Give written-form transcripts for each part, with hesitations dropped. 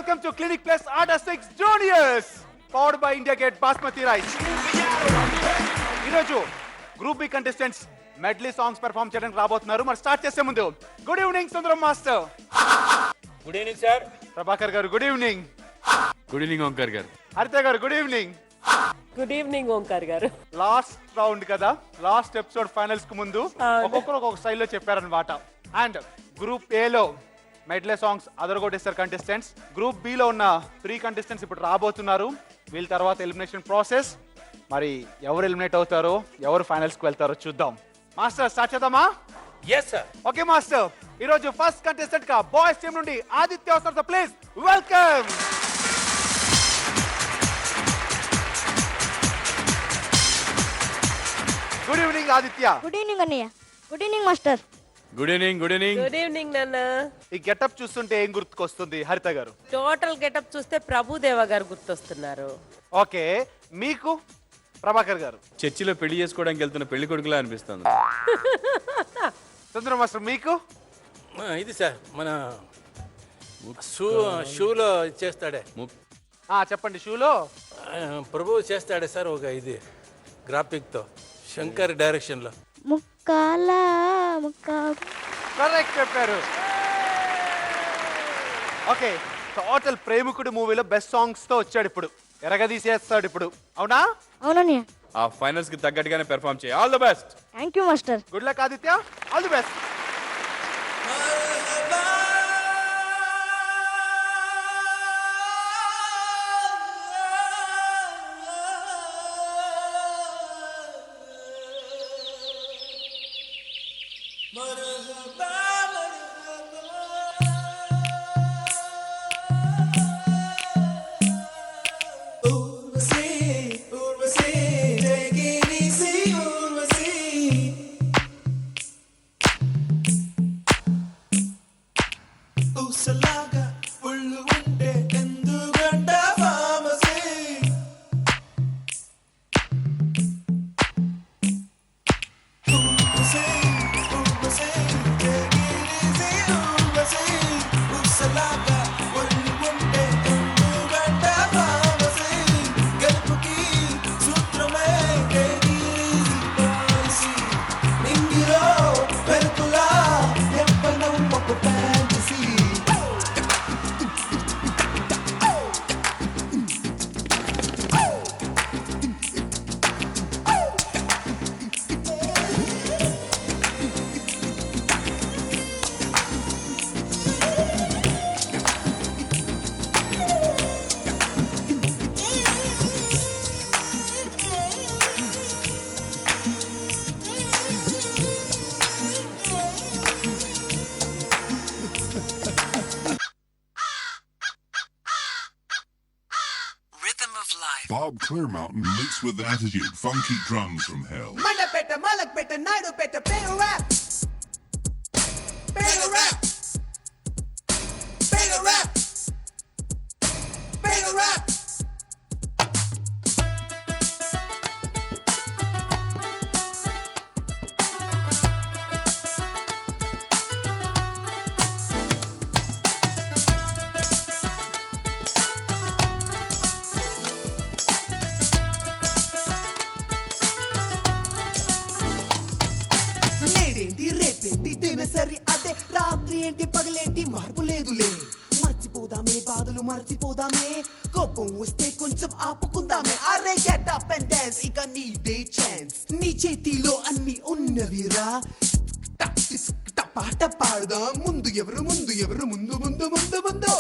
welcome to Clinic Plus Artistics Juniors, powered by India Gate Basmati Rice. ఈరోజు group B contestants medley songs perform చేయడానికి రాబోతున్నారు. మరి start చేసే ముందు good evening Sundaram master. Good evening sir. Prabhakar garu good evening. Good evening Omkar garu. Haritha garu good evening. Good evening Omkar garu. Last round కదా, last episode finals కు ముందు ఒక్కొక్కరు ఒక్కొక్క స్టైల్లో చెప్పారనమాట. అండ్ గ్రూప్ ఏ లో మెడ్లే సాంగ్స్ అదరగొట్టేస్తారు కంటెస్టెంట్స్. గ్రూప్ బి లో ఉన్న 3 కంటెస్టెంట్స్ ఇప్పుడు రాబోతున్నారు. వీళ్ళ తర్వాత ఎలిమినేషన్ ప్రాసెస్. మరి ఎవరు ఎలిమినేట్ అవుతారో, ఎవరు ఫైనల్స్ కు వెళ్తారో చూద్దాం. మాస్టర్ స్టార్ట్ చేద్దామా? yes sir. ఓకే మాస్టర్, ఈరోజు ఫస్ట్ కంటెస్టెంట్ గా బాయ్స్ టీం నుండి ఆదిత్య వస్తారు. Please welcome. Good evening Aditya. Good evening అన్నయ్య. Good evening master. Good evening. Good evening. Good evening నాన్న. ఈ గెటప్ చూస్తుంటే ఏం గుర్తుకొస్తుంది హరిత గారు? టోటల్ గెటప్ చూస్తే ప్రభుదేవ గారు గుర్తొస్తున్నారు. ఓకే, మీకు ప్రభాకర్ గారు? చర్చిలో పెళ్లి చేసుకోవడానికి వెళ్తున్న పెళ్లి కొడుకులా అనిపిస్తుంది. సుందరం మాస్టర్ మీకు? ఇది సార్ మన షూలో చేస్తాడే, చెప్పండి. షూలో ప్రభువు చేస్తాడే సార్ ఒక ఇది గ్రాఫిక్తో, శంకర్ డైరెక్షన్లో. ముక్కాల కరెక్ట్ చెప్పారు. ఓకే, టోటల్ ప్రేమికుడు మూవీలో బెస్ట్ సాంగ్స్ తో వచ్చాడు. ఇప్పుడు ఎరగదీసేస్తాడు ఇప్పుడు, అవునా? అవునన్నయ్య. ఆ ఫైనల్స్ కి తగ్గట్టుగానే పెర్ఫామ్ చేయి. All the best. Thank you master. Good luck Aditya, all the best. Bob Clearmountain mixed with attitude, funky drums from hell. Malapeta, Malakpeta, Naidupeta, Pega Rap! Pega Rap! Pega Rap! Pega Rap! సరి అదే రాత్రి ఏంటి పగలేంటి మార్పు లేదులే. మర్చిపోదామే బాధలు, మర్చిపోదామే కోపం వస్తే కొంచెం ఆపుకుందామే. అరే గెట్ అప్ అండ్ డాన్స్, ఇక నీదే ఛాన్స్. నీ చేతిలో అన్ని ఉన్నవిరా, పాట పాడదాం. ముందు ఎవరు ముందు ఎవరు ముందు ముందు ముందు ముందు.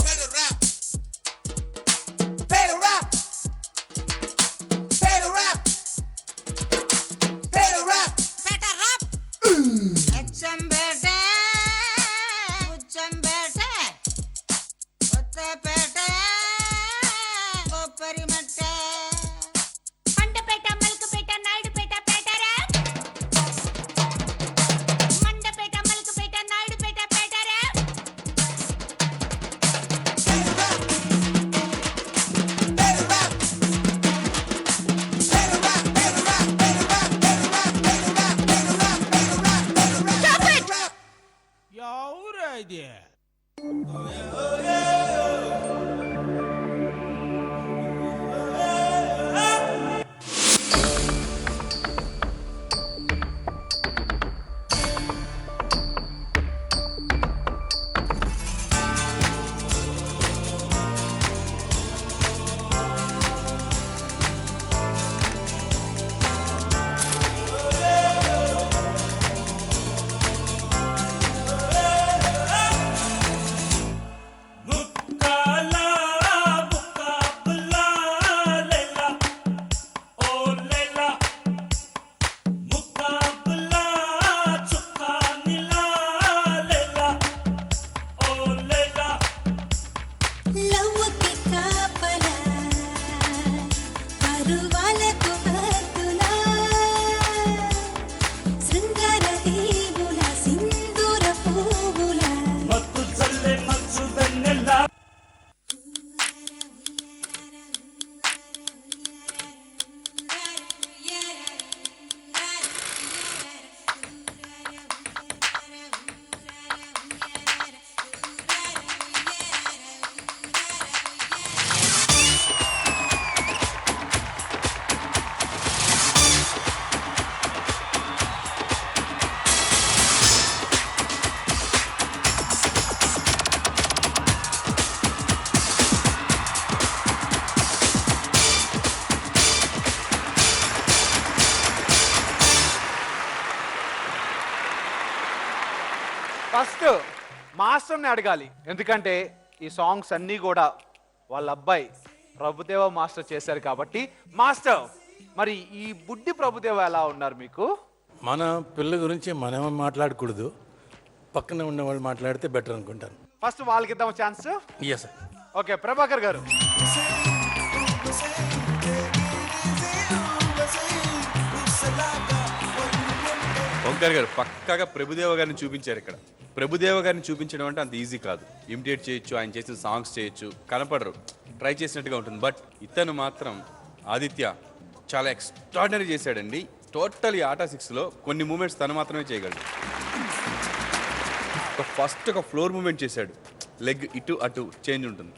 idea. ఫస్ట్ మాస్టర్ని అడగాలి, ఎందుకంటే ఈ సాంగ్స్ అన్నీ కూడా వాళ్ళ అబ్బాయి ప్రభుదేవ మాస్టర్ చేశారు కాబట్టి. మాస్టర్, మరి ఈ బుడ్డి ప్రభుదేవ ఎలా ఉన్నారు మీకు? మన పిల్ల గురించి మనమే మాట్లాడకూడదు, పక్కన ఉన్న వాళ్ళు మాట్లాడితే బెటర్ అనుకుంటాను. ఫస్ట్ వాళ్ళకి ఇద్దాం chance. Yes sir. Okay, Prabhakar గారు. ఓంకార్ గారు పక్కాగా ప్రభుదేవ గారిని చూపించారు ఇక్కడ. ప్రభుదేవ గారిని చూపించడం అంటే అంత ఈజీ కాదు. ఇమిటేట్ చేయొచ్చు, ఆయన చేసిన సాంగ్స్ చేయొచ్చు, కనపడరు, ట్రై చేసినట్టుగా ఉంటుంది. బట్ ఇతను మాత్రం ఆదిత్య చాలా ఎక్స్ట్రాడినరీ చేశాడండి. టోటల్ ఈ ఆటా 6లో కొన్ని మూమెంట్స్ తను మాత్రమే చేయగలడు. ఫస్ట్ ఒక ఫ్లోర్ మూమెంట్ చేశాడు, లెగ్ ఇటు అటు చేంజ్ ఉంటుంది.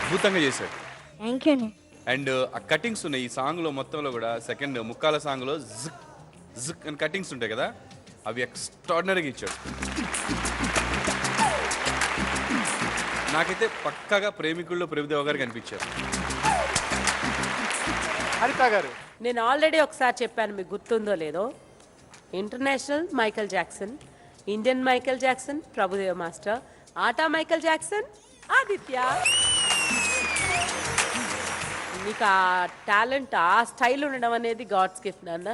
అద్భుతంగా చేశాడు. థ్యాంక్ యూ అన్నయ్య. అండ్ ఆ కటింగ్స్ ఉన్నాయి ఈ సాంగ్లో మొత్తంలో కూడా. సెకండ్ ముక్కాల సాంగ్లో జిక్ జిక్ అని కటింగ్స్ ఉంటాయి కదా, అవి ఎక్స్ట్రాడినరీగా ఇచ్చాడు. నాకైతే పక్కాగా ప్రేమికుల్లో ప్రభుదేవ గారు కనిపించారు. హరిత గారు. నేను ఆల్రెడీ ఒకసారి చెప్పాను, మీకు గుర్తుందో లేదో. International Michael Jackson, Indian Michael Jackson Prabhudeva master, Aata Michael Jackson Aditya. నీకు ఆ టాలెంట్, ఆ స్టైల్ ఉండడం అనేది గాడ్స్ గిఫ్ట్ నాన్న.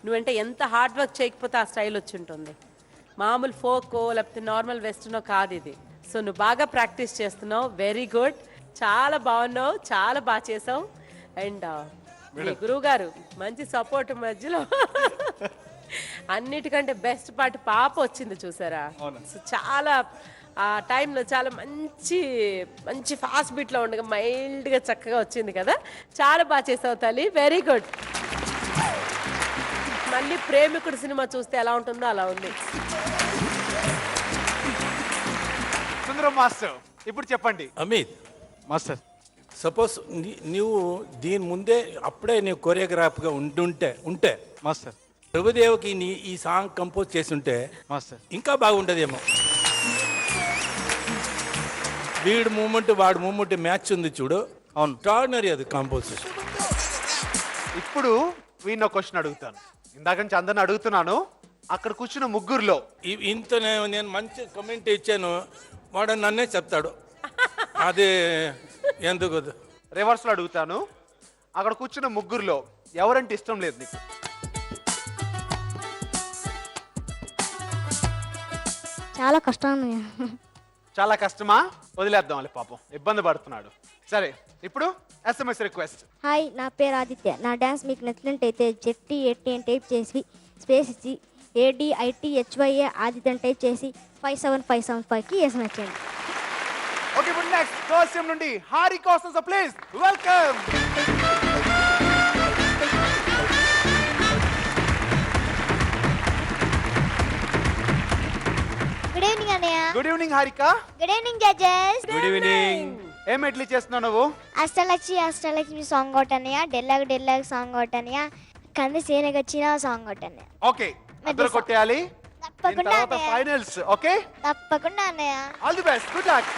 నువ్వంటే ఎంత హార్డ్ వర్క్ చేయకపోతే ఆ స్టైల్ వచ్చి ఉంటుంది. మామూలు ఫోకో లేకపోతే నార్మల్ వెస్టర్నో కాదు ఇది. సో నువ్వు బాగా ప్రాక్టీస్ చేస్తున్నావు, వెరీ గుడ్, చాలా బాగున్నావు, చాలా బాగా చేసావు. అండ్ మీ గురువు గారు మంచి సపోర్ట్ మధ్యలో అన్నిటికంటే బెస్ట్ పార్ట్ పాప వచ్చింది చూసారా. సో చాలా ఆ టైంలో చాలా మంచి మంచి ఫాస్ట్ బీట్లో ఉండగా మైల్డ్గా చక్కగా వచ్చింది కదా. చాలా బాగా చేసావు తల్లి, వెరీ గుడ్. మళ్ళీ ప్రేమికుడు సినిమా చూస్తే ఎలా ఉంటుందో అలా ఉంది. సుందరం మాస్టర్, ఇప్పుడు చెప్పండి. అమిత్ మాస్టర్, సపోజ్ నువ్వు దీని ముందే అప్పుడే నీవు కొరియోగ్రాఫ్గా ఉంటే మాస్టర్, ప్రభుదేవకి ఈ సాంగ్ కంపోజ్ చేసి ఉంటే మాస్టర్, ఇంకా బాగుండదేమో. వీడి మూమెంట్ వాడి మూమెంట్ మ్యాచ్ ఉంది చూడు. అవును, ఎక్స్ట్రాడినరీ అది కంపోజిషన్. ఇప్పుడు వీడిని క్వశ్చన్ అడుగుతాను. ఇందాక నుంచి అందరిని అడుగుతున్నాను. అక్కడ కూర్చున్న ముగ్గురులో ఇంత నేను మంచి కమెంట్ ఇచ్చాను, వాడు నన్నే చెప్తాడు. అది ఎందుకు? రివర్స్లో అడుగుతాను. అక్కడ కూర్చున్న ముగ్గురులో ఎవరంటే ఇష్టం లేదు నీకు? చాలా కష్టం అన్నయ్య. చాలా కష్టమా? వదిలేద్దాం వాళ్ళ, పాపం ఇబ్బంది పడుతున్నాడు. సరే, ఇప్పుడు ఎస్ఎంఎస్ రిక్వెస్ట్. హాయ్, నా పేరు ఆదిత్య. నా డ్యాన్స్ మీకు నచ్చినట్టయితే జెట్టి ఎట్టి అని టైప్ చేసి స్పేస్ ఇచ్చి ADITHYA ఆదిత్య అని టైప్ చేసి 57575కి ఎస్ఎంఎస్ చేయండి. ఓకే, ఇప్పుడు నెక్స్ట్ కోస్యం నుండి హారి కోసం, ప్లీజ్ వెల్కమ్. గుడ్ ఈవినింగ్ అన్నయ్య. Good evening Harika. Good evening judges. Good evening. ఏం ఎట్లీ చేస్తున్నావు నువ్వు? అష్టలక్ష్మి సాంగ్ ఒకటి అన్నయ్య, డెల్లాగ్ సాంగ్ ఒకటి అన్నయ్య, కంది సేనకి వచ్చిన సాంగ్ ఒకటి అన్నయ్య. ఓకే, అందరూ కొట్టేయాలి. తప్పకుండా అన్నయ్య. ఫైనల్స్. ఓకే, తప్పకుండా అన్నయ్య. All the best, good luck.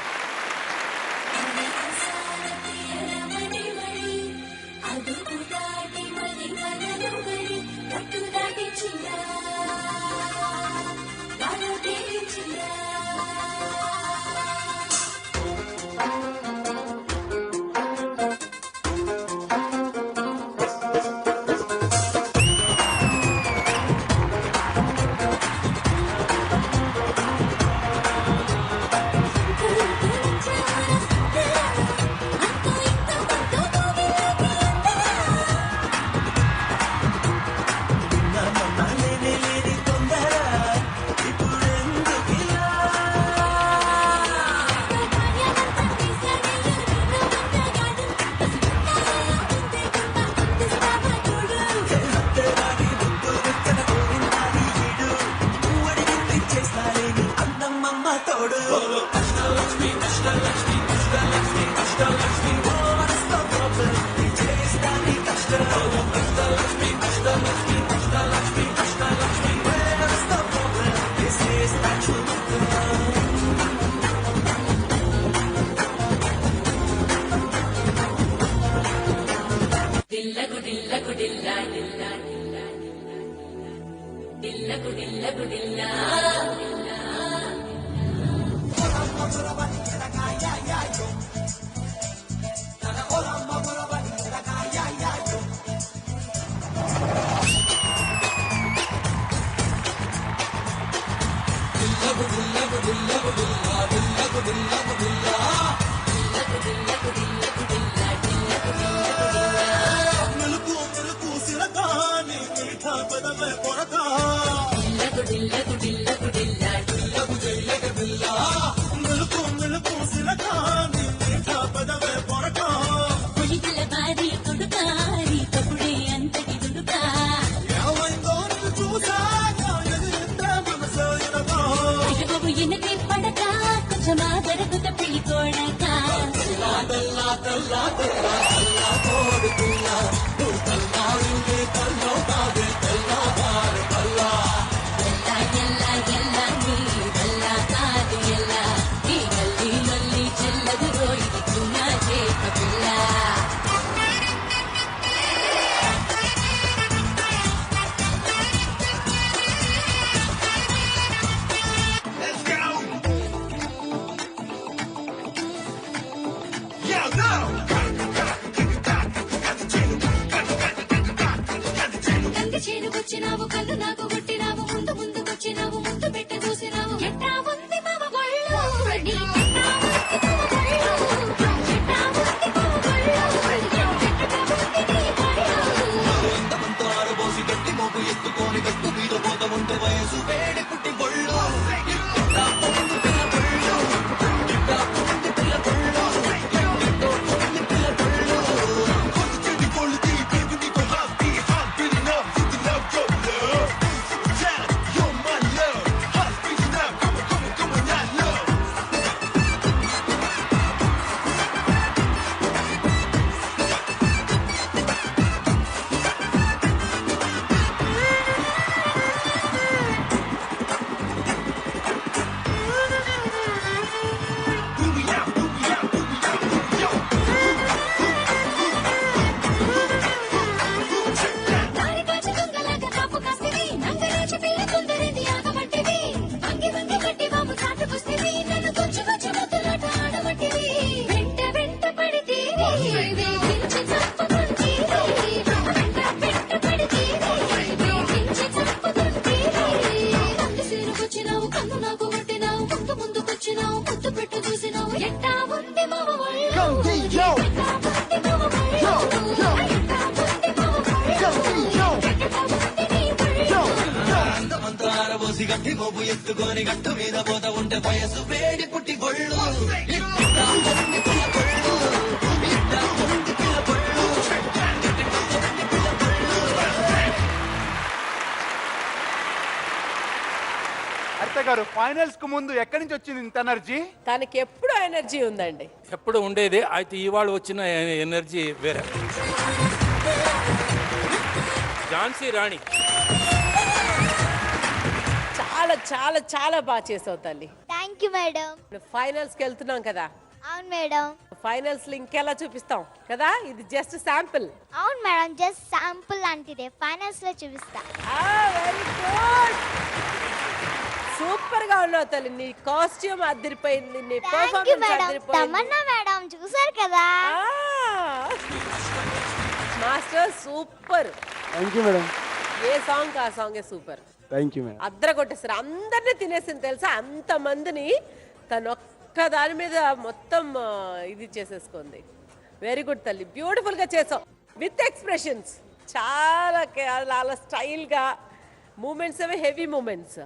మెలుకు మెలుకు సిరకాని మీఠా పెదవే కొరకా మెలుకు మెలుకు సిరకాని మీఠా పెదవే కొరకా ఏమైందో నిన్ను చూసాక ఎదిరిందే మనసు ఎనగా చేనుకొచ్చినావు కళ్ళు నాకు కొట్టినావు ముందు ముందుకొచ్చినావు ముందు పెట్ట చూసినావు ఎట్టా ఉంది మామ గొళ్ళు నీ ఎట్టా ఉంది మామ గొళ్ళు ఎట్టా ఉంది మామ గొళ్ళు ఎంతమంతో ఆరబోసి గట్టి మోపు ఎత్తుకొని గట్టు మీద పోత ఉంటే వయసు వేడి పుట్టి బొళ్ళు గట్టి మోపు ఎత్తుకొని గట్టు మీద పోత ఉంటే వయసు వేడి పుట్టి గొళ్ళు హరిత గారు, ఫైనల్స్ కు ముందు ఎక్కడి నుంచి వచ్చింది ఇంత ఎనర్జీ? తనకి ఎప్పుడు ఎనర్జీ ఉందండి. ఎప్పుడు ఉండేది, అయితే ఇవాళ వచ్చిన ఎనర్జీ వేరే. ఝాన్సీ రాణి చాలా చాలా చాలా బాగా చేసావు తల్లి. Thank you madam. ఫైనల్స్ కి వెళ్తున్నాం కదా, అవును మేడం. ఫైనల్స్ లో ఇంకెలా చూపిస్తాం కదా, ఇది జస్ట్ శాంపుల్. అవును మేడం, జస్ట్ శాంపుల్ లాంటిదే, ఫైనల్స్ లో చూపిస్తా. వెరీ గుడ్, సూపర్ గా ఉన్నావు తల్లి. నీ కాస్ట్యూమ్ అదిరిపోయింది, నీ థ్యాంక్ యూ పర్ఫార్మెన్స్ మేడం. అదిరిపోయింది. తమన్నా మేడం చూసారు కదా. Master super. Thank you madam. ఏ సాంగ్ ఆ సాంగే సూపర్. Thank you madam. అద్దర కొట్టేస్తారు, అందరినీ తినేసింది తెలుసా. అంతమందిని తను ఒక్క దాని మీద మొత్తం ఇది చేసేసుకుంది. వెరీ గుడ్ తల్లి, బ్యూటిఫుల్ గా చేసావు విత్ ఎక్స్ప్రెషన్స్. చాలా చాలా స్టైల్ గా మూమెంట్స్ అవి హెవీ మూమెంట్స్.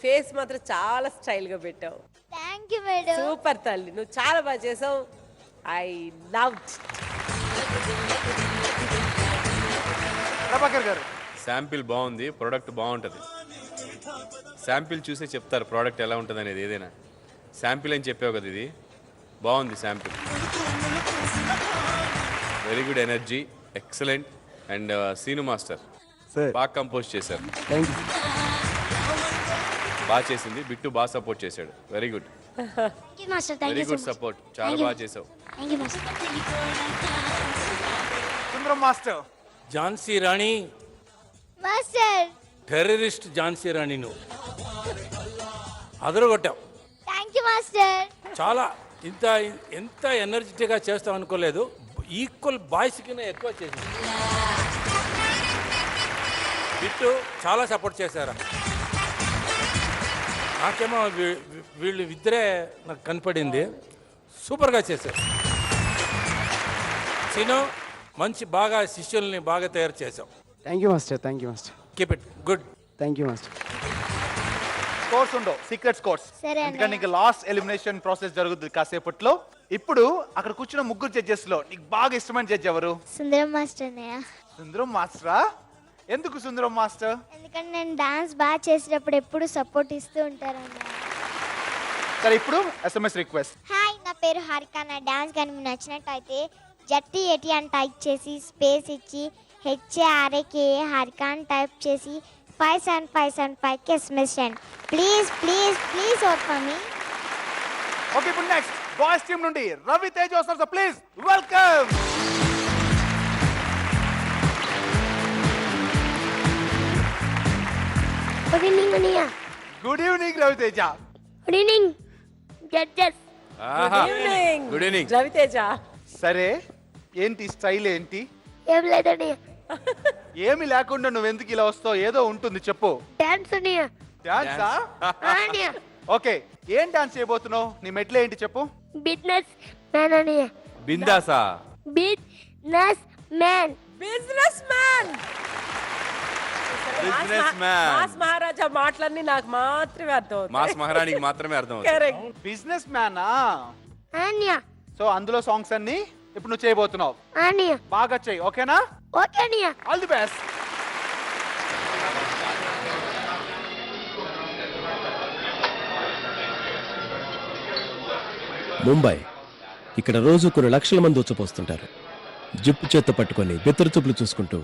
ఫేస్ మాత్రం చాలా స్టైల్ గా పెట్టావు. Thank you madam. సూపర్ తల్లి, నువ్వు చాలా బాగా చేసావు. I love. ప్రభాకర్ గారు, శాంపిల్ బాగుంది, ప్రోడక్ట్ బాగుంటుంది. శాంపిల్ చూసే చెప్తారు ప్రోడక్ట్ ఎలా ఉంటుంది అనేది. ఏదైనా శాంపిల్ అని చెప్పావు కదా, ఇది బాగుంది sample. Very good energy, excellent. And Seenu master sir బాగా కంపోజ్ చేశారు, థ్యాంక్ యూ. బాగా చేసింది. బిట్టు బాగా సపోర్ట్ చేశాడు. Very good, thank you master. Thank very you so good much. Support, చాలా బాగా చేసావు. Thank you master. Sundaram master. Jhansi Rani master terrorist Jhansi Rani నువ్వు అదరగొట్టావు. Thank you master. చాలా ఎంత ఎనర్జెటిక్గా చేస్తావు అనుకోలేదు. ఈక్వల్ బాయ్స్ కింద ఎక్కువ చేసింది. బిట్టు చాలా సపోర్ట్ చేశారా. నాకేమో వీళ్ళు ఇద్దరే నాకు కనపడింది. సూపర్గా చేశారు. సీను మంచి బాగా శిష్యుల్ని బాగా తయారు చేశావు. Thank you master. Thank you master. Keep it good. Thank you master. Scores ఉండవు, సీక్రెట్ స్కోర్స్. సరే అన్నయ్య. ఎందుకంటే నీకు లాస్ట్ ఎలిమినేషన్ ప్రాసెస్ జరుగుతుంది కాసేపట్లో. ఇప్పుడు అక్కడ కూర్చున్న ముగ్గురు జడ్జెస్ లో నీకు బాగా ఇష్టమైన జడ్జ్ ఎవరు? సుందరం మాస్టర్ అన్నయ్య. సుందరం మాస్టరా? ఎందుకు సుందరం మాస్టర్? ఎందుకంటే నేను డాన్స్ బాగా చేసేటప్పుడు ఎప్పుడు సపోర్ట్ ఇస్తూ ఉంటారు అన్నయ్య. సరే, ఇప్పుడు ఎస్ఎంఎస్ రిక్వెస్ట్. హాయ్, నా పేరు హారిక. నా డాన్స్ కానీ మీకు నచ్చినట్టయితే జట్టి ఎటి అని టైప్ చేసి స్పేస్ ఇచ్చి HARKA హారిక అని టైప్ చేసి 57575కి ఎస్ఎంఎస్ చేయండి. Please please please vote for me. Okay, ఇప్పుడు నెక్స్ట్ బాయ్స్ టీమ్ నుండి రవి తేజ్ వస్తారు. So please welcome. Good evening అన్నయ్య. Good evening Ravi Teja. Good evening judges. Good evening. Raviteja. సరే, ఏంటి స్టైల్ ఏంటి? ఏం లేదన్నయ్య. ఏమి లేకుండా నువ్వు ఎందుకు ఇలా వస్తావు? ఏదో ఉంటుంది, చెప్పు. డాన్స్ అన్నయ్య. డాన్సా? అన్నయ్య. ఓకే, ఏం డాన్స్ చేయబోతున్నావు? నీ మెట్లే ఏంటి చెప్పు. బిజినెస్ మ్యాన్ అన్నయ్య. బిందాసా? Business man. Business man. Business man. Mass Maharaja మాటలన్నీ నాకు మాత్రమే అర్థం అవుతాయి. మాస్ మహారాణికి మాత్రమే అర్థం అవుతుంది. కరెక్ట్. బిజినెస్ మ్యానా? అన్నయ్య. సో అందులో సాంగ్స్ అన్ని ఇప్పుడు నువ్వు చేయబోతున్నావు. అన్నయ్య. బాగా చెయ్యి, ఓకేనా? ఓకే అన్నయ్య. All the best. ముంబై. ఇక్కడ రోజు కొన్ని లక్షల మంది ఉచ్చపోస్తుంటారు. జిప్పు చేత్తో పట్టుకొని బెత్తరు చూపులు చూసుకుంటూ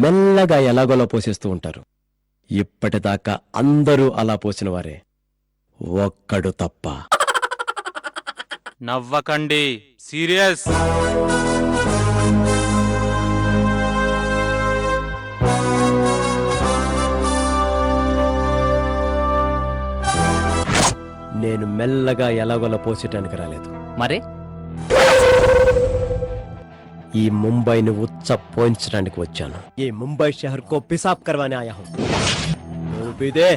మెల్లగా ఎలాగోలా పోసేస్తూ ఉంటారు. ఇప్పటిదాకా అందరూ అలా పోసిన వారే, ఒక్కడు తప్ప. నవ్వకండి, సీరియస్. నేను మెల్లగా ఎలాగోలా పోసేయటానికి రాలేదు. మరే ఈ ముంబైని ఉచ్చ పోయించడానికి వచ్చాను. ఈ ముంబై షహర్ కో పిసాబ్ కర్వానే ఆయా హూం. वो भी दे.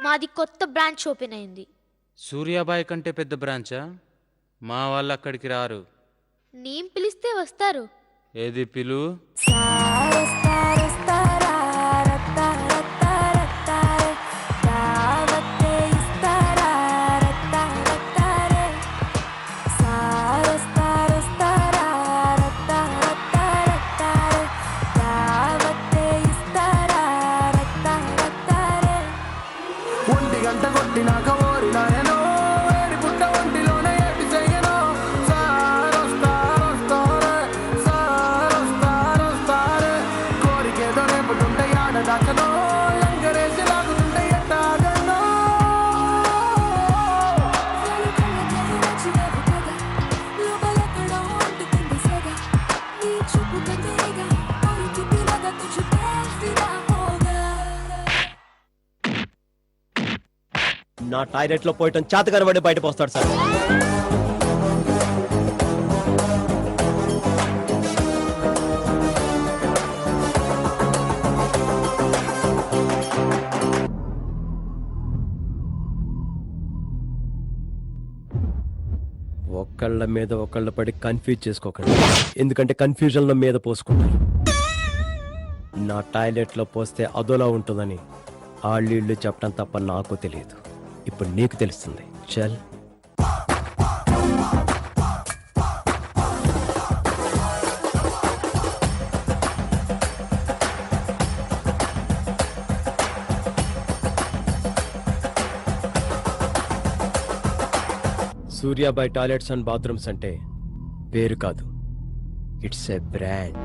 మాది కొత్త బ్రాంచ్ ఓపెన్ అయింది. సూర్యాబాయ్ కంటే పెద్ద బ్రాంచా? మా వాళ్ళు అక్కడికి రారు. నేమ్ పిలిస్తే వస్తారు. ఏది పిలు? నా టాయిలెట్ లో పోయటం చేత కనబడి బయటకు వస్తాడు సార్. ఒకళ్ళ మీద ఒకళ్ళ పడి కన్ఫ్యూజ్ చేసుకోకండి, ఎందుకంటే కన్ఫ్యూజన్ లో మీద పోసుకుంటారు. నా టాయిలెట్ లో పోస్తే అదోలా ఉంటుందని ఆళ్ళు చెప్పడం తప్ప నాకు తెలియదు. ఇప్పుడు నీకు తెలుస్తుంది. చల్. సూర్యాబాయ్ టాయిలెట్స్ అండ్ బాత్రూమ్స్ అంటే పేరు కాదు, ఇట్స్ ఎ బ్రాండ్.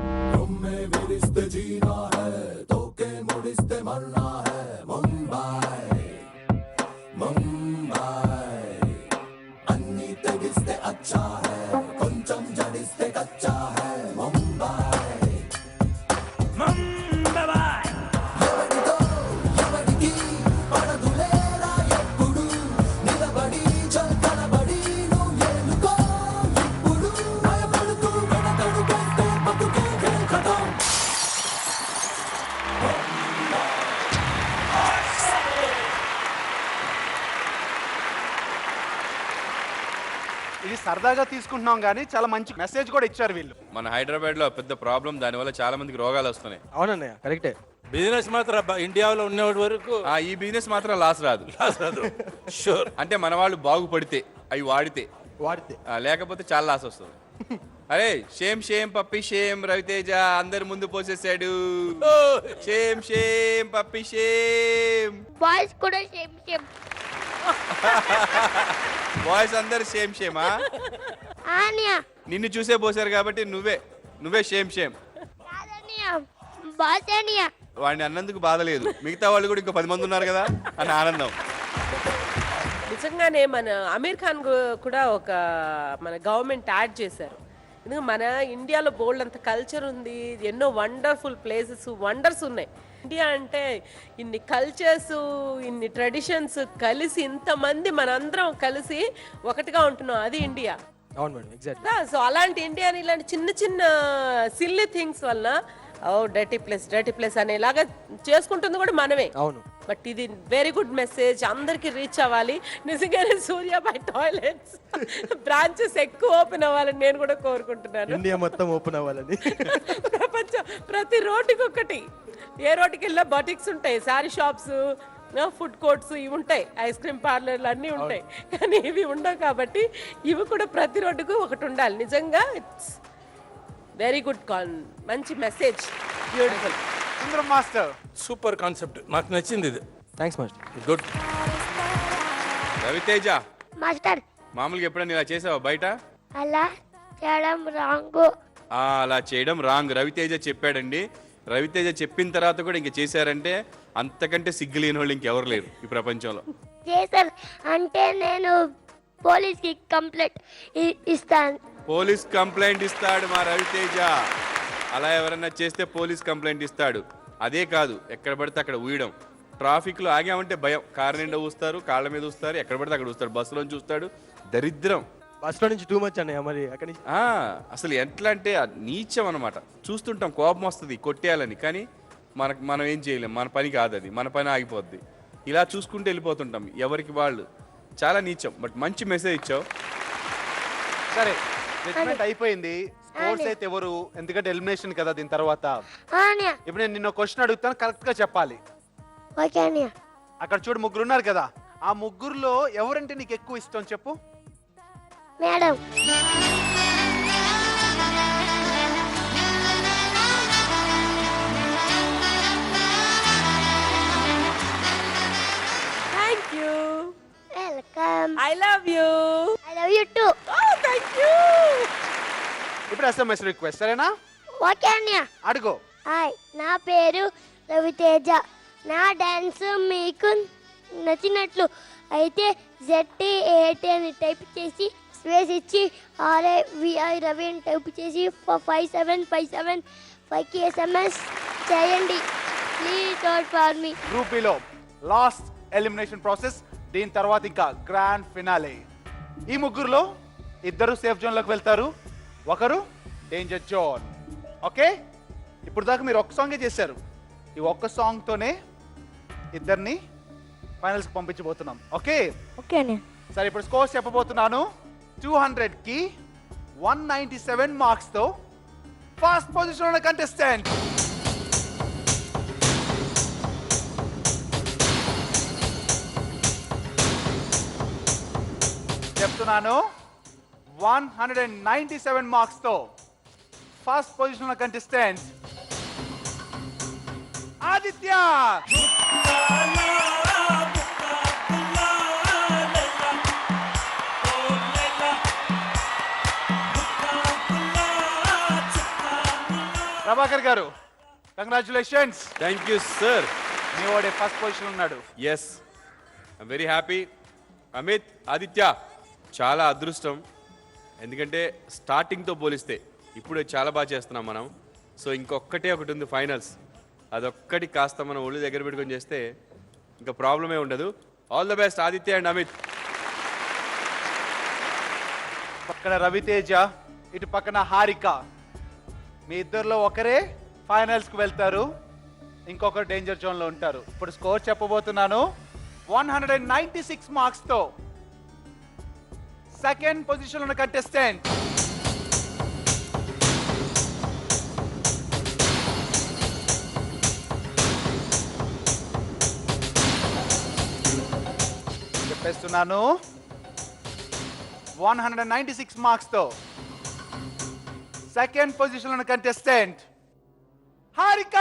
ఇది సరదాగా తీసుకుంటున్నాం కానీ చాలా మంచి మెసేజ్ కూడా ఇచ్చారు వీళ్ళు. మన హైదరాబాద్లో పెద్ద ప్రాబ్లం, దానివల్ల చాలా మందికి రోగాలు వస్తున్నాయి. అవునన్నయ్య కరెక్టే. బిజినెస్ మాత్రం ఇండియాలో ఉన్నటి వరకు ఈ బిజినెస్ మాత్రం లాస్ రాదు. షూర్. అంటే మన వాళ్ళు బాగుపడితే, అవి వాడితే, లేకపోతే చాలా లాస్ వస్తుంది. అరే shame shame puppy shame, Raviteja అందరి ముందు పోసేసాడు. Shame shame puppy shame. Boys కూడా సేమ్ సేమ్. బాయ్స్ అందరు షేమ్ షేమా? ఆనియా నిన్ను చూసే పోసారు కాబట్టి నువ్వే షేమ్ షేమ్. కాదనియా బాస్ అనియా. వాడిని అన్నందుకు బాధ లేదు, మిగతా వాళ్ళు కూడా ఇంకో 10 మంది ఉన్నారు కదా అని ఆనందం. నిజంగానే మన అమీర్ ఖాన్ కూడా ఒక మన గవర్నమెంట్ యాడ్ చేశారు. ఎందుకంటే మన ఇండియాలో బోల్డ్ అంత కల్చర్ ఉంది, ఎన్నో వండర్ఫుల్ ప్లేసెస్, వండర్స్ ఉన్నాయి. ఇండియా అంటే ఇన్ని కల్చర్స్, ఇన్ని ట్రెడిషన్స్ కలిసి, ఇంతమంది మనందరం కలిసి ఒకటిగా ఉంటున్నాం, అది ఇండియా. అవును మేడం, ఎగ్జాక్ట్. సో అలాంటి ఇండియాని ఇలాంటి చిన్న చిన్న సిల్లీ థింగ్స్ వల్ల డర్టీ ప్లేస్ అనేలాగా చేసుకుంటుంది కూడా మనమే. అవును. బట్ ఇది వెరీ గుడ్ మెసేజ్, అందరికి రీచ్ అవ్వాలి. నిజంగానే సూర్యాబాయ్ టాయిలెట్స్ బ్రాంచెస్ ఎక్కువ ఓపెన్ అవ్వాలని నేను కూడా కోరుకుంటున్నాను. ఇండియా మొత్తం ఓపెన్ అవ్వాలని. ప్రపంచం ప్రతి రోడ్డుకి ఒకటి, ఏ రోడ్డుకి వెళ్ళినా బటిక్స్ ఉంటాయి, శారీ షాప్స్, ఫుడ్ కోర్ట్స్ ఇవి ఉంటాయి, ఐస్ క్రీమ్ పార్లర్లు అన్నీ ఉంటాయి. కానీ ఇవి ఉండవు కాబట్టి ఇవి కూడా ప్రతి రోడ్డుకు ఒకటి ఉండాలి. నిజంగా ఇట్స్ వెరీ గుడ్ మంచి message, beautiful. Sundaram master super concept, నాకు నచ్చింది ఇది. Thanks master. Good. Raviteja master మామూలుగా ఎప్పుడైనా ఇలా చేసావా బయట? అలా చేయడం రాంగు. అలా చేయడం రాంగ్. రవితేజ చెప్పాడండి. రవితేజ చెప్పిన తర్వాత కూడా ఇంక చేశారంటే అంతకంటే సిగ్గు లేని వాళ్ళు ఇంకెవరు లేరు ఈ ప్రపంచంలో. చేశారు అంటే నేను పోలీస్కి కంప్లైంట్ ఇస్తాను. పోలీస్ కంప్లైంట్ ఇస్తాడు మా రవితేజ. అలా ఎవరన్నా చేస్తే పోలీస్ కంప్లైంట్ ఇస్తాడు. అదే కాదు, ఎక్కడ పడితే అక్కడ ఊయడం. ట్రాఫిక్లో ఆగామంటే భయం, కారు నిండా ఊస్తారు, కాళ్ళ మీద ఊస్తారు, ఎక్కడ పడితే అక్కడ ఊస్తాడు, బస్సులో చూస్తాడు. దరిద్రం. బస్సులో నుంచి టూ మచ్ అన్నయ్య, మరి అక్కడి నుంచి అసలు ఎట్లా అంటే నీచం అనమాట. చూస్తుంటాం, కోపం వస్తుంది కొట్టేయాలని, కానీ మనం ఏం చేయలేం, మన పని కాదు అది, మన పని ఆగిపోద్ది. ఇలా చూసుకుంటూ వెళ్ళిపోతుంటాం ఎవరికి వాళ్ళు. చాలా నీచం. బట్ మంచి మెసేజ్ ఇచ్చావు. సరే, జడ్జ్మెంట్ అయిపోయింది. స్కోర్స్ అయితే ఎవరు, ఎందుకంటే ఎలిమినేషన్ కదా దీని తర్వాత. ఆనియా ఇప్పుడు నేను నిన్న క్వశ్చన్ అడుగుతాను, కరెక్ట్ గా చెప్పాలి. ఓకే అనియా. అక్కడ చూడు, ముగ్గురు ఉన్నారు కదా, ఆ ముగ్గురులో ఎవరంటే నీకు ఎక్కువ ఇష్టం చెప్పు. Madam thank you. Welcome. I love you. I love you to. Thank you. ఇప్పుడు SMS రిక్వెస్ట్, సరేనా? ఓకే అనియా. అడుగు. హాయ్, నా పేరు రవితేజ. నా డాన్స్ మీకు నచ్చినట్లు అయితే ZTAT అని టైప్ చేసి స్పేస్ ఇచ్చి RAVI రవి అని టైప్ చేసి 57575కి SMS చేయండి. Please don't for me. Group below last elimination process. దీని తర్వాత ఇంకా గ్రాండ్ ఫినాలే. ఈ ముగ్గురులో ఇద్దరు సేఫ్ జోన్ లోకి వెళ్తారు, ఒకరు డేంజర్ జోన్. ఓకే, ఇప్పుడు దాకా మీరు ఒక్క సాంగే చేశారు. ఈ ఒక్క సాంగ్ తోనే ఇద్దరిని ఫైనల్స్ కి పంపించబోతున్నాం. ఓకే ఓకే అనియా. సరే, ఇప్పుడు స్కోర్స్ చెప్పబోతున్నాను. 200కి 197 మార్క్స్ తో ఫస్ట్ పొజిషన్ ఉన్న కంటెస్టెంట్ చెప్తున్నాను, 197 మార్క్స్ తో ఫస్ట్ పొజిషన్ ఉన్న కంటెస్టెంట్ ఆదిత్య. ప్రభాకర్ గారు కంగ్రాచులేషన్స్, థ్యాంక్ యూ సార్. మీ వాడే ఫస్ట్ పొజిషన్ ఉన్నాడు. Yes, I'm very happy. Amit, Aditya, చాలా అదృష్టం. ఎందుకంటే స్టార్టింగ్తో పోలిస్తే ఇప్పుడు చాలా బాగా చేస్తున్నాం మనం. సో ఇంకొక్కటే ఒకటి ఉంది ఫైనల్స్, అదొక్కటి కాస్త మనం ఒళ్ళు దగ్గర పెట్టుకొని చేస్తే ఇంకా ప్రాబ్లమే ఉండదు. All the best Aditya and Amit. పక్కన రవితేజ, ఇటు పక్కన హారిక. మీ ఇద్దరిలో ఒకరే ఫైనల్స్కి వెళ్తారు, ఇంకొకరు డేంజర్ జోన్లో ఉంటారు. ఇప్పుడు స్కోర్ చెప్పబోతున్నాను. 196 మార్క్స్తో సెకండ్ పొజిషన్ ఉన్న కంటెస్టెంట్ చెప్పేస్తున్నాను. 196 మార్క్స్తో సెకండ్ పొజిషన్ ఉన్న కంటెస్టెంట్ హారిక.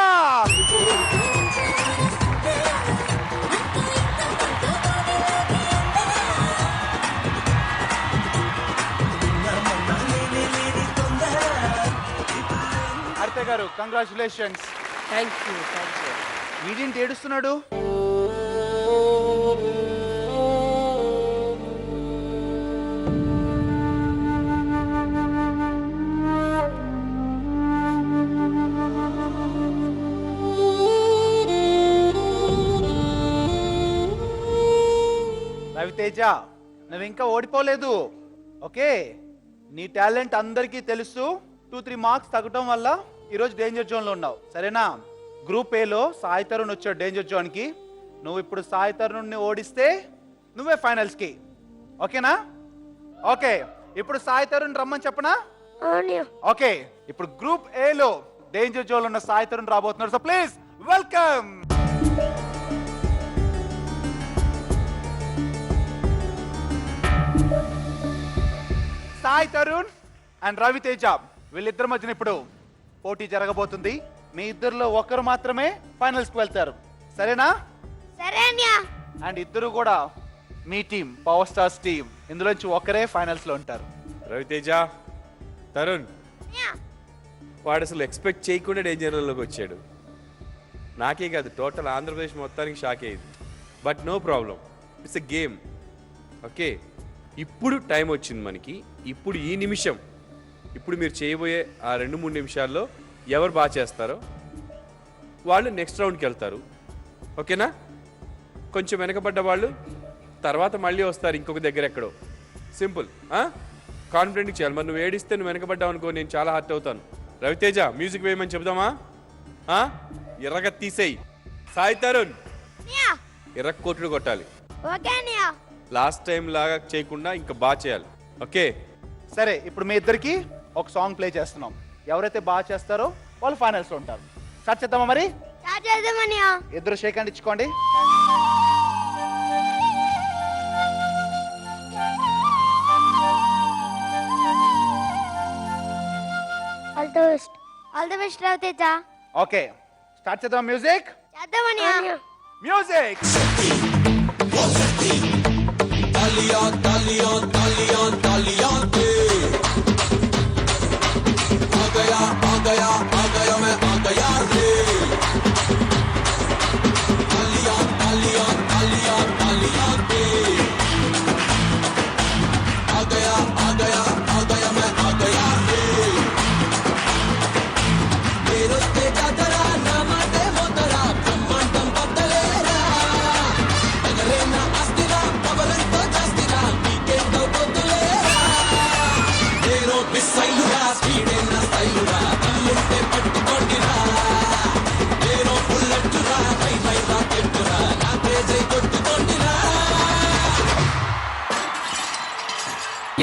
హారిక గారు కంగ్రాచులేషన్స్. Thank you. వీడింటి ఏడుస్తున్నాడు. రవితేజ, నువ్వు ఇంకా ఓడిపోలేదు. ఓకే, నీ టాలెంట్ అందరికీ తెలుసు. 2-3 మార్క్స్ తగ్గడం వల్ల ఈరోజు డేంజర్ జోన్లో ఉన్నావు, సరేనా? గ్రూప్ ఏలో సాయి తరుణ్ వచ్చాడు డేంజర్ జోన్కి. నువ్వు ఇప్పుడు సాయి తరుణ్ని ఓడిస్తే నువ్వే ఫైనల్స్కి, ఓకేనా? ఓకే, ఇప్పుడు సాయి తరుణ్ రమ్మని చెప్పనా? ఓకే, ఇప్పుడు గ్రూప్ ఏలో డేంజర్ జోన్లో ఉన్న సాయి తరుణ్ రాబోతున్నారు. So please welcome. Sai Tarun and Ravi Teja, వీళ్ళిద్దరి మధ్యన ఇప్పుడు పోటీ జరగబోతుంది. మీ ఇద్దరిలో ఒకరు మాత్రమే ఫైనల్స్ కి వెళ్తారు, సరేనా? సరే అన్యా. అండ్ ఇద్దరు కూడా మీ టీం, పవర్ స్టార్స్ టీం. ఇందులోంచి ఒకరే ఫైనల్స్ లో ఉంటారు. రవితేజ, తరుణ్, వాడు అసలు ఎక్స్పెక్ట్ చేయకుండా డేంజర్లోకి వచ్చాడు. నాకే కాదు, టోటల్ ఆంధ్రప్రదేశ్ మొత్తానికి షాక్ అయ్యింది. But no problem, it's a game. Okay, ఇప్పుడు టైం వచ్చింది మనకి. ఇప్పుడు ఈ నిమిషం, ఇప్పుడు మీరు చేయబోయే ఆ 2-3 నిమిషాల్లో ఎవరు బాగా చేస్తారో వాళ్ళు నెక్స్ట్ రౌండ్కి వెళ్తారు, ఓకేనా? కొంచెం వెనకబడ్డ వాళ్ళు తర్వాత మళ్ళీ వస్తారు ఇంకొక దగ్గర ఎక్కడో. సింపుల్, కాన్ఫిడెంట్గా చేయాలి. మరి నువ్వు ఏడిస్తే నువ్వు వెనకబడ్డావు అనుకో, నేను చాలా హర్ట్ అవుతాను. రవితేజ, మ్యూజిక్ వేయమని చెబుదామా? ఎర్రగా తీసేయి. సాయి తరుణ్, ఎర్ర కోట్లు కొట్టాలి. ఓకే అన్యా. లాస్ట్ టైం లాగా చేయకుండా ఇంకా బాగా చేయాలి, ఓకే? సరే, ఇప్పుడు మీ ఇద్దరికి ఒక సాంగ్ ప్లే చేస్తున్నాం. ఎవరైతే బాగా చేస్తారో వాళ్ళు ఫైనల్స్ లో ఉంటారు. స్టార్ట్ చేద్దామా మరి? స్టార్ట్ చేద్దాం అన్యా. ఇద్దరు షేక్ హ్యాండ్ ఇచ్చుకోండి. All the best Raviteja. Okay, start చేద్దాం. మ్యూజిక్ చేద్దాం అన్యా. మ్యూజిక్.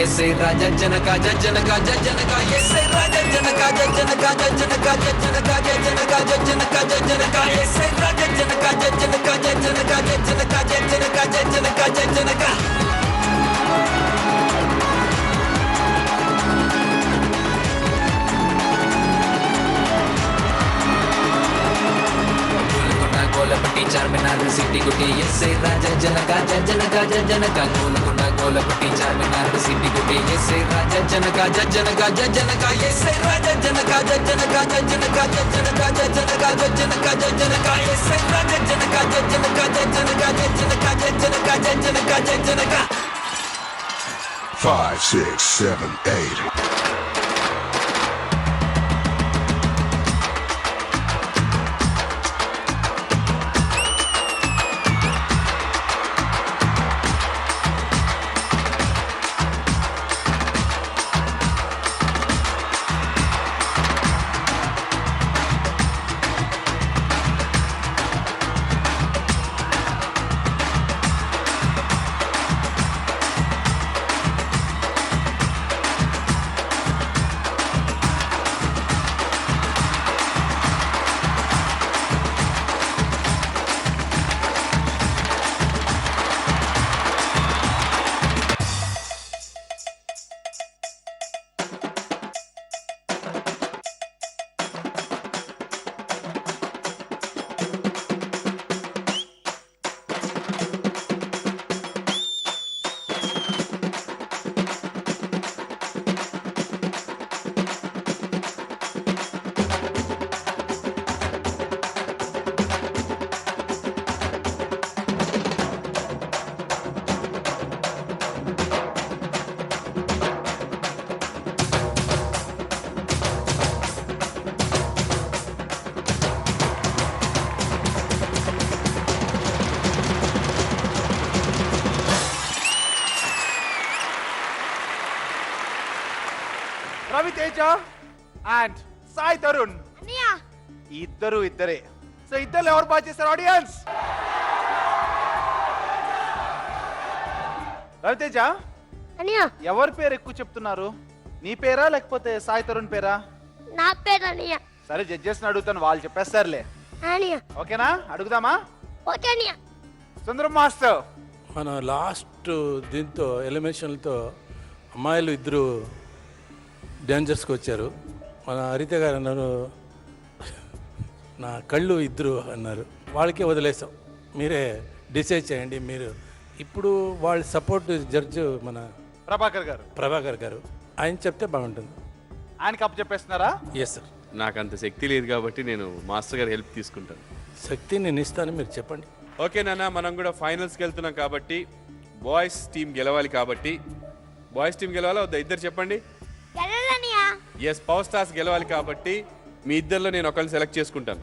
ఎస్ఐ రాజా జనక జనక జనక ఎస్ఐ రాజా జనక జనక జనక జనక జనక జనక జనక ఎస్ఐ రాజా జనక జనక జనక జనక జనక జనక జనక. గోల పట్టి చార్మినార్ సిటీ గుట్టి ఎస్ఐ రాజా జనగా జనగా జనగా గోలకొండ గోలకొట్టి చార్మినార్ సిటీ గుట్టి ఎస్ఐ రాజా జనగా జనగా జనగా ఎస్ఐ రాజా జనగా జనగా జనగా జనగా జనగా జనగా జనగా ఎస్ఐ రాజా జనగా జనగా జనగా జనగా జనగా జనగా జనగా 5, 6, 7, 8. రవితేజ అండ్ సాయి తరుణ్ అన్నయ్య ఇద్దరే. సో ఇద్దరు ఎవరు బాగా చేస్తారు ఆడియన్స్? రవితేజ, అన్నయ్య ఎవరి పేరు ఎక్కువ చెప్తున్నారు? నీ పేరా లేకపోతే సాయి తరుణ్ పేరా? నా పేరు అన్నయ్య. సరే జడ్జెస్ అడుగుతాను, వాళ్ళు చెప్పేస్తారులే. అన్నయ్య ఓకేనా? అడుగుదామా? ఓకే అన్నయ్య. సుందరం మాస్టర్, మన లాస్ట్ దీంతో ఎలిమినేషన్లతో అమ్మాయిలు ఇద్దరు డాన్సర్స్కి వచ్చారు. మన హరిత గారు అన్నారు నా కళ్ళు ఇద్దరు అన్నారు. వాళ్ళకే వదిలేసాం, మీరే డిసైడ్ చేయండి. మీరు ఇప్పుడు వాళ్ళ సపోర్ట్ జడ్జ్ మన ప్రభాకర్ గారు ఆయన చెప్తే బాగుంటుంది. ఆయన కప్పు చెప్పేస్తున్నారా? Yes sir. నాకు అంత శక్తి లేదు కాబట్టి నేను మాస్టర్ గారి హెల్ప్ తీసుకుంటాను. శక్తి నేను ఇస్తాను, మీరు చెప్పండి. ఓకే నాన్న, మనం కూడా ఫైనల్స్కి వెళ్తున్నాం కాబట్టి బాయ్స్ టీం గెలవాలి. కాబట్టి బాయ్స్ టీం గెలవాలా వద్దా? ఇద్దరు చెప్పండి. గెలవాలన్నయ్య. ఎస్, పవర్ స్టార్స్ గెలవాలి కాబట్టి మీ ఇద్దరిలో నేను ఒకరిని సెలెక్ట్ చేసుకుంటాను.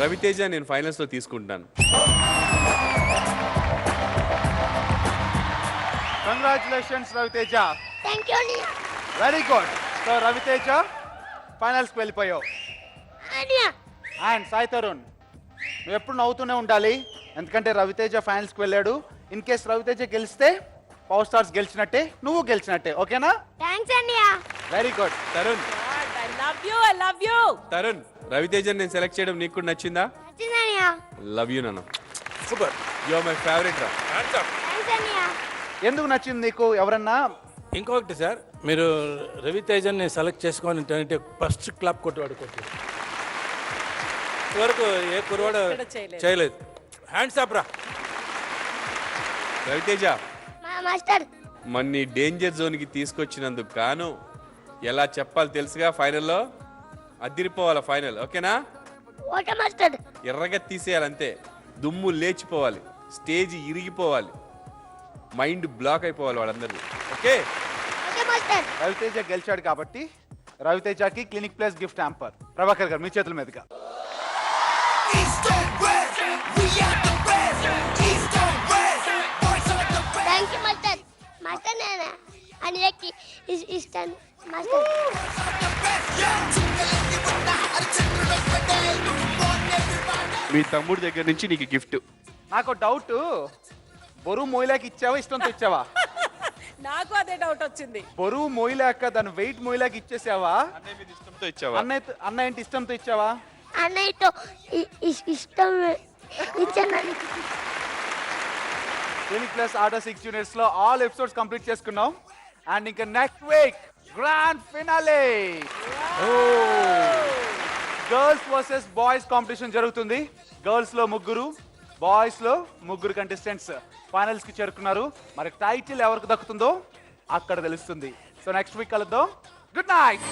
రవితేజ నేను ఫైనల్స్లో తీసుకుంటాను. కంగ్రాచులేషన్స్ రవితేజ. థ్యాంక్ యూ అన్నయ్య. Very good. సో రవితేజ ఫైనల్స్కి వెళ్ళిపోయావు. అన్నయ్య అండ్ సాయి తరుణ్, నువ్వు ఎప్పుడు నవ్వుతూనే ఉండాలి, ఎందుకంటే రవితేజ ఫైనల్స్కి వెళ్ళాడు. ఇన్ కేస్ రవితేజ గెలిస్తే పవర్ స్టార్స్ గెలిచినట్టే, నువ్వు గెలిచినట్టే. ఓకేనా? థ్యాంక్స్ అన్నయ్య. Very good. Tarun, I love you. Tarun, Ravi Teja నేను సెలెక్ట్ చేయడం నీకు కూడా నచ్చిందా? నచ్చింది అన్నయ్య. లవ్ యూ నాన్న. Super, you are my favourite రా. థ్యాంక్స్ అన్నయ్య. ఎందుకు నచ్చింది నీకు? ఎవరన్నా? ఇంకొకటి సార్, మీరు రవితేజని సెలెక్ట్ చేసుకొని అంటే ఫస్ట్ క్లాప్ కొట్టువాడు కొట్టు వరకు ఏ కురవాడు ఎక్కడ చేయలేదు. చేయలేదు. హ్యాండ్స్ అప్ రా రవితేజ, మా మాస్టర్ మన్ని డేంజర్ జోన్కి తీసుకొచ్చినందుకు గాను ఎలా చెప్పాలి తెలుసుగా, ఫైనల్లో అదిరిపోవాలి ఫైనల్. ఓకేనా? Okay master. ఎర్రగా తీసేయాలంతే, దుమ్ము లేచిపోవాలి, స్టేజ్ ఇరిగిపోవాలి, మైండ్ బ్లాక్ అయిపోవాలి వాళ్ళందరినీ. ఓకే? Okay master. రవితేజ గెలిచాడు కాబట్టి రవితేజకి clinic plus gift hamper. Prabhakar గారు మీ చేతుల మీదుగా. Thank you master. మాస్టర్ నేను అనిలకి ఇస్తాను మాస్టర్. మీ తమ్ముడి దగ్గర నుంచి నీకు గిఫ్ట్. నాకు డౌట్, బరువు మోయలేక ఇచ్చావా ఇష్టంతో ఇచ్చావా? నాకు అదే డౌట్ వచ్చింది. బరువు మోయలేక దాని వెయిట్ మోయలేక ఇచ్చేసావా? అన్నయ్య మీద ఇష్టంతో ఇచ్చావా? అన్న ఏంటి ఇష్టంతో ఇచ్చావా? అన్నయ్యతో ఇష్టం ఇచ్చాను. క్లినిక్ ప్లస్ ఆర్డర్ 6 యూనిట్స్ లో ఆల్ ఎపిసోడ్స్ కంప్లీట్ చేసుకున్నాం. అండ్ ఇంకా next week grand finale. Girls versus boys competition జరుగుతుంది. గర్ల్స్ లో 3, బాయ్స్ లో 3 కంటెస్టెంట్స్ ఫైనల్స్ కి చేరుకున్నారు. మరి టైటిల్ ఎవరికి దక్కుతుందో అక్కడ తెలుస్తుంది. సో నెక్స్ట్ వీక్ కలుద్దాం. Good night.